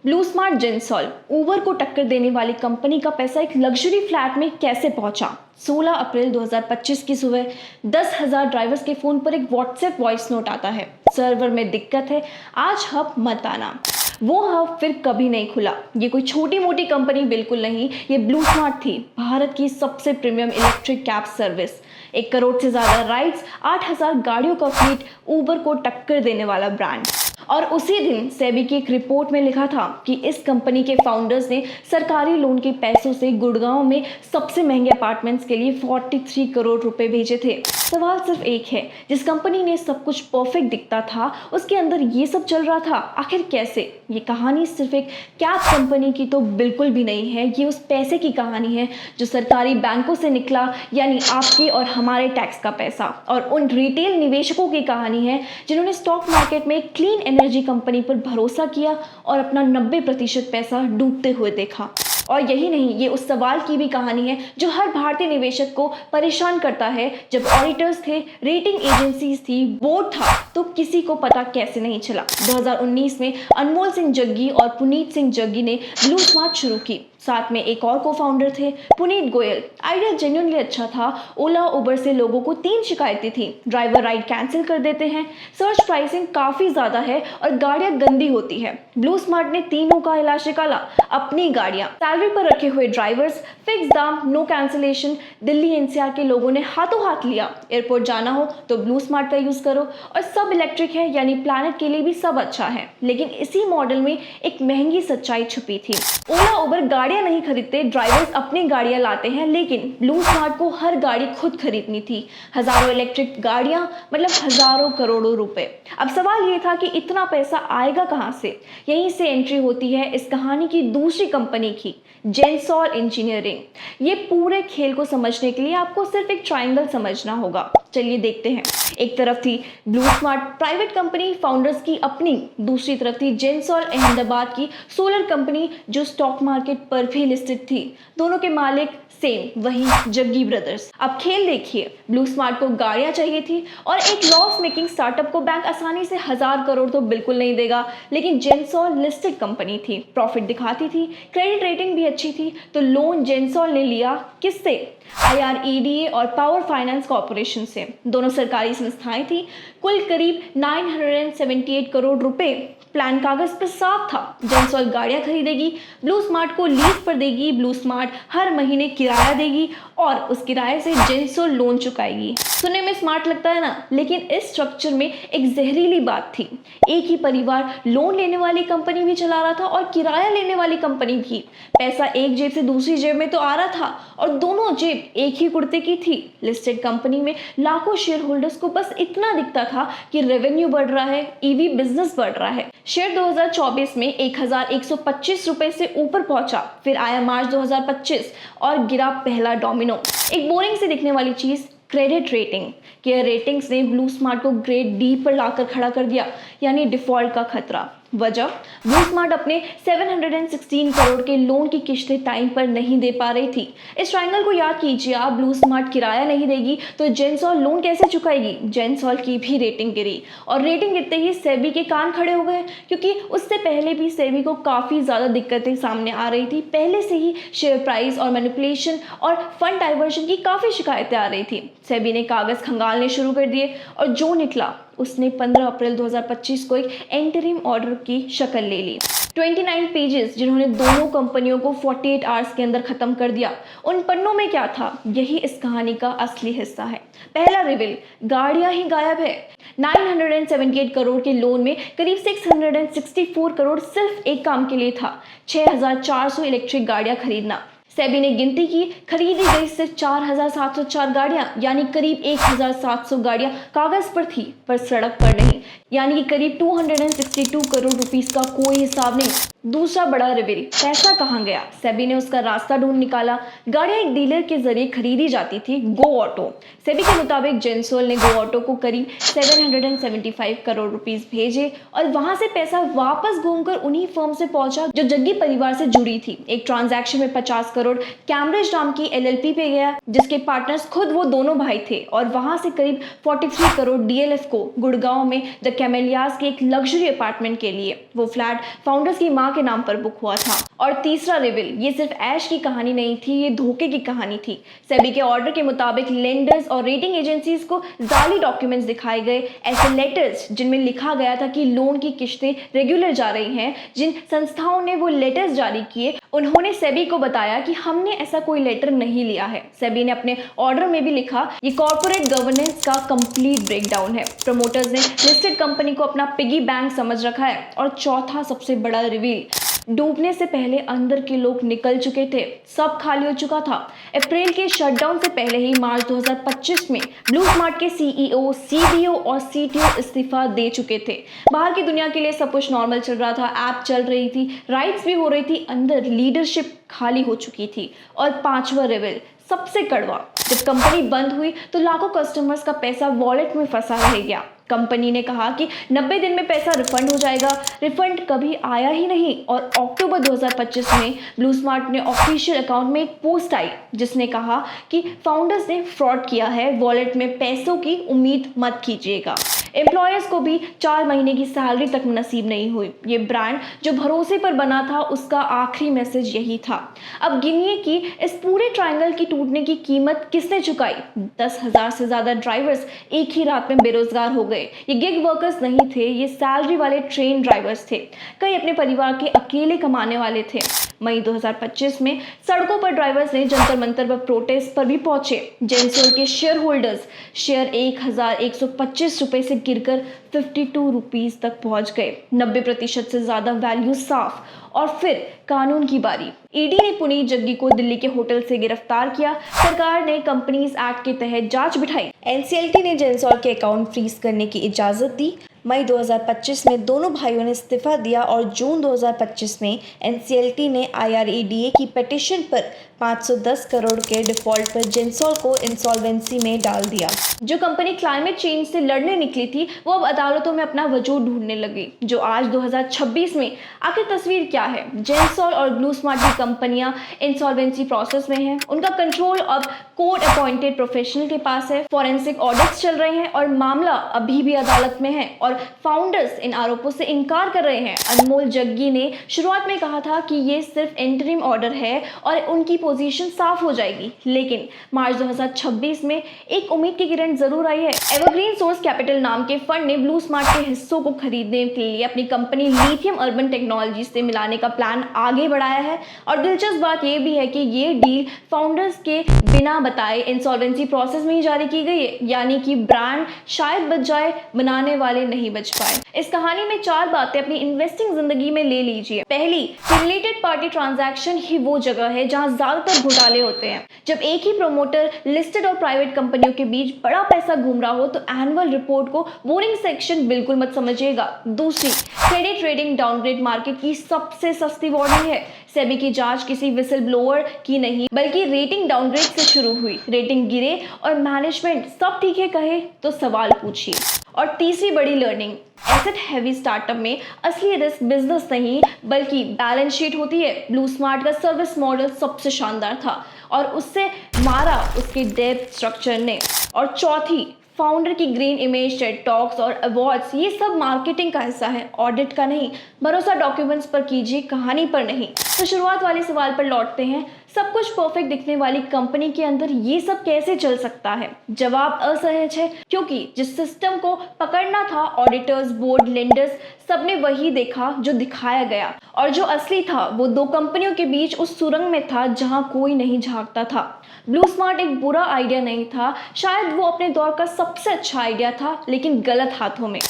Blue smart जेंसॉल, उबर को टक्कर देने वाली कंपनी का पैसा एक लग्जरी फ्लैट में कैसे पहुंचा? 16 अप्रैल 2025 की सुबह 10,000 ड्राइवर्स के फोन पर एक व्हाट्सएप वॉइस नोट आता है, सर्वर में दिक्कत है, आज हब मत आना। वो हब फिर कभी नहीं खुला। ये कोई छोटी मोटी कंपनी बिल्कुल नहीं, ये ब्लू स्मार्ट थी, भारत की सबसे premium electric cab service. 1 crore से ज्यादा राइड्स, 8,000 गाड़ियों का फ्लीट, उबर को टक्कर देने वाला ब्रांड। और उसी दिन सेबी की एक रिपोर्ट में लिखा था कि इस कंपनी के फाउंडर्स ने सरकारी लोन के पैसों से गुड़गांव में सबसे महंगे अपार्टमेंट्स के लिए 43 करोड़ रुपए भेजे थे। सवाल सिर्फ एक है, जिस कंपनी ने सब कुछ परफेक्ट दिखता था, उसके अंदर ये सब चल रहा था, आखिर कैसे? ये कहानी सिर्फ एक कैब कंपनी की तो बिल्कुल भी नहीं है, ये उस पैसे की कहानी है जो सरकारी बैंकों से निकला, यानी आपके और हमारे टैक्स का पैसा, और उन रिटेल निवेशकों की कहानी है जिन्होंने स्टॉक मार्केट में क्लीन एनर्जी कंपनी पर भरोसा किया और अपना 90% पैसा डूबते हुए देखा। और यही नहीं, ये उस सवाल की भी कहानी है जो हर भारतीय निवेशक को परेशान करता है। जब ऑडिटर्स थे, रेटिंग एजेंसीज थी, बोर्ड था, तो किसी को पता कैसे नहीं चला। 2019 में अनमोल सिंह जग्गी और पुनीत सिंह जग्गी ने ब्लू स्मार्ट शुरू की। साथ में एक और को फाउंडर थे, पुनीत गोयल। आइडिया जेन्युइनली अच्छा था। ओला उबर से लोगों को 3 शिकायतें थी, ड्राइवर राइड कैंसिल कर देते हैं, सर्च प्राइसिंग काफी ज्यादा है और गाड़ियां गंदी होती है। ब्लू स्मार्ट ने तीनों का इलाज निकाला, अपनी गाड़ियां, सैलरी पर रखे हुए ड्राइवर्स, फिक्स दाम, नो कैंसिलेशन। दिल्ली एनसीआर के लोगों ने हाथों हाथ लिया। एयरपोर्ट जाना हो तो ब्लू स्मार्ट का यूज करो, और सब इलेक्ट्रिक है, यानी प्लैनेट के लिए भी सब अच्छा है। लेकिन इसी मॉडल में एक महंगी सच्चाई छुपी थी। ओला उबर गाड़ियां नहीं खरीदते, ड्राइवर्स अपनी गाड़ियां लाते हैं, लेकिन ब्लू स्मार्ट को हर गाड़ी खुद खरीदनी थी। हजारों इलेक्ट्रिक गाड़ियां, मतलब हजारों करोड़ों रुपए। अब सवाल ये था कि इतना पैसा आएगा कहां से? यहीं से एंट्री होती है इस कहानी की दूसरी कंपनी की, जेंसॉल इंजीनियरिंग। ये पूरे खेल को समझने के लिए आपको सिर्फ एक ट्रायंगल समझना होगा। चलिए देखते हैं। एक तरफ थी blue smart private company, founders की अपनी, दूसरी तरफ थी जेंसॉल अहमदाबाद की सोलर कंपनी जो स्टॉक मार्केट पर भी लिस्टेड थी। दोनों के मालिक सेम, वही जग्गी ब्रदर्स। अब खेल देखिए, ब्लू स्मार्ट को गाड़ियां चाहिए थी और एक लॉस मेकिंग स्टार्टअप को बैंक आसानी से 1000 करोड़ तो बिल्कुल नहीं देगा। लेकिन जेंसॉल लिस्टेड कंपनी थी, प्रॉफिट दिखाती थी, क्रेडिट रेटिंग भी अच्छी थी, तो लोन जेंसॉल ने लिया किससे? IREDA और पावर फाइनेंस कॉर्पोरेशन से। दोनों सरकारी संस्थाएं थी। कुल करीब 978 करोड़ रुपए। प्लान कागज पर साफ था, जेंसॉल गाड़ियां खरीदेगी, ब्लू स्मार्ट को लीज पर देगी, ब्लू स्मार्ट हर महीने किराया देगी और उस किराए से जेंसॉल लोन चुकाएगी। सुनने में स्मार्ट लगता है ना, लेकिन इस स्ट्रक्चर में एक जहरीली बात थी। एक ही परिवार लोन लेने वाली कंपनी भी चला रहा था और किराया लेने वाली कंपनी भी। पैसा एक जेब से दूसरी जेब में तो आ रहा था, और दोनों जेब एक ही कुर्ते की थी। लिस्टेड कंपनी में लाखों शेयर होल्डर्स को बस इतना दिखता था कि रेवेन्यू बढ़ रहा है, ईवी बिजनेस बढ़ रहा है। शेयर 2024 में 1125 रुपए से ऊपर पहुंचा। फिर आया मार्च 2025 और गिरा पहला डोमिनो। एक बोरिंग से दिखने वाली चीज, क्रेडिट रेटिंग। केयर रेटिंग्स ने ब्लू स्मार्ट को ग्रेड डी पर लाकर खड़ा कर दिया, यानी डिफॉल्ट का खतरा। वजह, ब्लू स्मार्ट अपने 716 करोड़ के लोन की किश्तें टाइम पर नहीं दे पा रही थी। इस ट्रायंगल को याद कीजिए आप। ब्लू स्मार्ट किराया नहीं देगी तो जेंसॉल लोन कैसे चुकाएगी? जेंसॉल की भी रेटिंग गिरी, और रेटिंग गिरते ही सेबी के कान खड़े हो गए, क्योंकि उससे पहले भी सेबी को काफी ज्यादा दिक्कतें सामने आ रही थी। पहले से ही शेयर प्राइस और मैनिपुलेशन और फंड डाइवर्जन की काफी शिकायतें आ रही थी। सेबी ने कागज खंगालने शुरू कर दिए, और जो निकला उसने 15 अप्रैल 2025 को एक एंटरिम ऑर्डर की शक्ल ले ली। 29 पेजेस, जिन्होंने दोनों कंपनियों को 48 आवर्स के अंदर खत्म कर दिया। उन पन्नों में क्या था, यही इस कहानी का असली हिस्सा है। पहला रिवील, गाड़ियां ही गायब है। 978 करोड़ के लोन में करीब 664 करोड़ सिर्फ एक काम के लिए था, 6400 इलेक्ट्रिक गाड़ियां खरीदना। सेबी ने गिनती की, खरीदी गई सिर्फ 4704 गाड़ियां, यानी करीब 1700 गाड़ियां कागज पर थी, पर सड़क पर नहीं, यानी कि करीब 262 करोड़ रुपीस का कोई हिसाब नहीं। दूसरा बड़ा रिवील, पैसा कहां गया? सेबी ने उसका रास्ता ढूंढ निकाला। गाड़ियां एक डीलर के जरिए खरीदी जाती थी, गो ऑटो। सेबी के मुताबिक जेंसॉल ने गो ऑटो को करीब 775 करोड़ रुपीस भेजे, और वहां से पैसा वापस घूमकर उन्हीं फर्म से पहुंचा जो जग्गी परिवार से जुड़ी थी। एक ट्रांजैक्शन में 50 करोड़ कैम्ब्रिज नाम की LLP पे गया, जिसके पार्टनर्स खुद वो दोनों भाई थे, और वहां से करीब 43 करोड़ DLF को गुड़गांव में द कैमेलियाज के एक लग्जरी अपार्टमेंट के लिए। वो फ्लैट फाउंडर्स की मांग माँ के नाम पर बुक हुआ था। और तीसरा रिवील, ये सिर्फ ऐश की कहानी नहीं थी, ये धोखे की कहानी थी। सेबी के ऑर्डर के मुताबिक लेंडर्स और रेटिंग एजेंसीज को जाली डॉक्यूमेंट्स दिखाए गए, ऐसे लेटर्स जिनमें लिखा गया था कि लोन की किश्तें रेगुलर जा रही हैं। जिन संस्थाओं ने वो लेटर्स जारी किए उन्होंने सेबी को बताया कि हमने ऐसा कोई लेटर नहीं लिया है। सेबी ने अपने ऑर्डर में भी लिखा, ये कॉर्पोरेट गवर्नेंस का कंप्लीट ब्रेकडाउन है। प्रमोटर्स ने लिस्टेड कंपनी को अपना पिगी बैंक समझ रखा है। और चौथा सबसे बड़ा रिवील, डूबने से पहले अंदर के लोग निकल चुके थे, सब खाली हो चुका था। अप्रैल के शटडाउन से पहले ही मार्च 2025 में ब्लू स्मार्ट के सीईओ, सीबीओ और सीटीओ इस्तीफा दे चुके थे। बाहर की दुनिया के लिए सब कुछ नॉर्मल चल रहा था, ऐप चल रही थी, राइड्स भी हो रही थी, अंदर लीडरशिप खाली हो चुकी थी। और पांचवा रिवील सबसे कड़वा, जब कंपनी बंद हुई तो लाखों कस्टमर्स का पैसा वॉलेट में फंसा रह गया। कंपनी ने कहा कि 90 दिन में पैसा रिफंड हो जाएगा, रिफंड कभी आया ही नहीं। और अक्टूबर 2025 में ब्लू स्मार्ट ने ऑफिशियल अकाउंट में एक पोस्ट आई जिसने कहा कि फाउंडर्स ने फ्रॉड किया है, वॉलेट में पैसों की उम्मीद मत कीजिएगा। एम्प्लॉयर्स को भी 4 महीने की सैलरी तक नसीब नहीं हुई। ये ब्रांड जो भरोसे पर बना था उसका आखिरी मैसेज यही था। अब गिनिए कि इस पूरे ट्रायंगल की टूटने की कीमत किसने चुकाई। 10,000 से ज्यादा ड्राइवर्स एक ही रात में बेरोजगार हो गए। ये गिग वर्कर्स नहीं थे, ये सैलरी वाले ट्रेन ड्राइवर्स थे। कई अपने परिवार के अकेले कमाने वाले थे। मई 2025 में सड़कों पर ड्राइवर्स ने जंतर मंतर पर प्रोटेस्ट पर भी पहुंचे। जेंसोल के शेयर होल्डर्स शेयर 1,125 रुपए से गिरकर 52 रुपीज तक पहुंच गए। 90% से ज्यादा वैल्यू साफ। और फिर कानून की बारी। ईडी ने पुनीत जग्गी को दिल्ली के होटल से गिरफ्तार किया। सरकार ने कंपनीज एक्ट के तहत जांच बिठाई। एनसीएलटी ने जेंसॉल के अकाउंट फ्रीज करने की इजाजत दी। मई 2025 में दोनों भाइयों ने इस्तीफा दिया और जून 2025 में एनसीएलटी ने आईआरएडीए की पिटीशन पर 510 करोड़ के डिफॉल्ट पर जेंसॉल को इंसॉल्वेंसी में डाल दिया। जो कंपनी क्लाइमेट चेंज से लड़ने निकली थी वो अब अदालतों में अपना वजूद ढूंढने लगी। जो आज 2026 में आखिर तस्वीर क्या है? जेंसॉल और ब्लू स्मार्ट की कंपनियां इंसॉल्वेंसी प्रोसेस में हैं। उनका कंट्रोल अब कोर्ट अपॉइंटेड प्रोफेशनल के पास है। फॉरेंसिक ऑडिट्स चल रहे हैं और मामला अभी भी अदालत में है। और फाउंडर्स इन आरोपों से इनकार कर रहे हैं। अनमोल जग्गी ने शुरुआत में कहा था कि ये सिर्फ इंटरिम ऑर्डर है और उनकी पोजीशन साफ हो जाएगी। लेकिन मार्च 2026 में एक उम्मीद की किरण जरूर आई है। एवरग्रीन सोर्स कैपिटल नाम के फंड ने ब्लू स्मार्ट के हिस्सों को खरीदने के लिए अपनी कंपनी लिथियम अर्बन टेक्नोलॉजी से मिलाने का प्लान आगे बढ़ाया है। और दिलचस्प बात यह भी है कि ये डील फाउंडर्स के बिना बताए इंसॉल्वेंसी प्रोसेस में ही जारी की गई है। यानी कि ब्रांड शायद बच जाए, बनाने वाले नहीं बच पाए। इस कहानी में 4 बातें अपनी इन्वेस्टिंग जिंदगी में ले लीजिए। पहली, रिलेटेड पार्टी ट्रांजैक्शन ही वो जगह है जहां ज्यादातर घोटाले होते हैं। जब एक ही प्रमोटर लिस्टेड और प्राइवेट कंपनियों के बीच बड़ा पैसा घूम रहा हो तो एनुअल रिपोर्ट को बोरिंग सेक्शन बिल्कुल मत समझिएगा। दूसरी, क्रेडिट रेटिंग डाउनग्रेड मार्केट की सबसे सस्ती वार्निंग है। सेबी की जांच किसी विसल ब्लोअर की नहीं बल्कि रेटिंग डाउनग्रेड से शुरू हुई। रेटिंग गिरे और मैनेजमेंट सब ठीक है कहे तो सवाल पूछिए। और तीसरी बड़ी लर्निंग, एसेट हैवी स्टार्टअप में असली रिस्क बिजनेस नहीं बल्कि बैलेंस शीट होती है। ब्लू स्मार्ट का सर्विस मॉडल सबसे शानदार था और उससे मारा उसके डेब्ट स्ट्रक्चर ने। और चौथी, फाउंडर की ग्रीन इमेज, टेड टॉक्स और अवार्ड्स ये सब मार्केटिंग का हिस्सा है, ऑडिट का नहीं। भरोसा डॉक्यूमेंट्स पर कीजिए, कहानी पर नहीं। तो शुरुआत वाले सवाल पर लौटते हैं, सब कुछ परफेक्ट दिखने वाली कंपनी के अंदर ये सब कैसे चल सकता है? जवाब असहज है, क्योंकि जिस सिस्टम को पकड़ना था ऑडिटर्स, बोर्ड, लेंडर्स सबने वही देखा जो दिखाया गया। और जो असली था वो 2 कंपनियों के बीच उस सुरंग में था जहां कोई नहीं झांकता था। ब्लू स्मार्ट एक बुरा आइडिया नहीं था, शायद वो अपने दौर का सबसे अच्छा आइडिया था, लेकिन गलत हाथों में।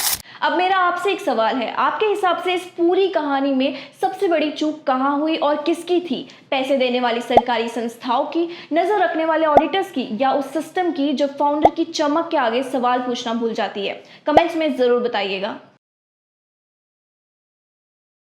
अब मेरा आपसे एक सवाल है, आपके हिसाब से इस पूरी कहानी में सबसे बड़ी चूक कहाँ हुई और किसकी थी? पैसे देने वाली सरकारी संस्थाओं की, नजर रखने वाले ऑडिटर्स की, या उस सिस्टम की जो फाउंडर की चमक के आगे सवाल पूछना भूल जाती है? कमेंट्स में जरूर बताइएगा।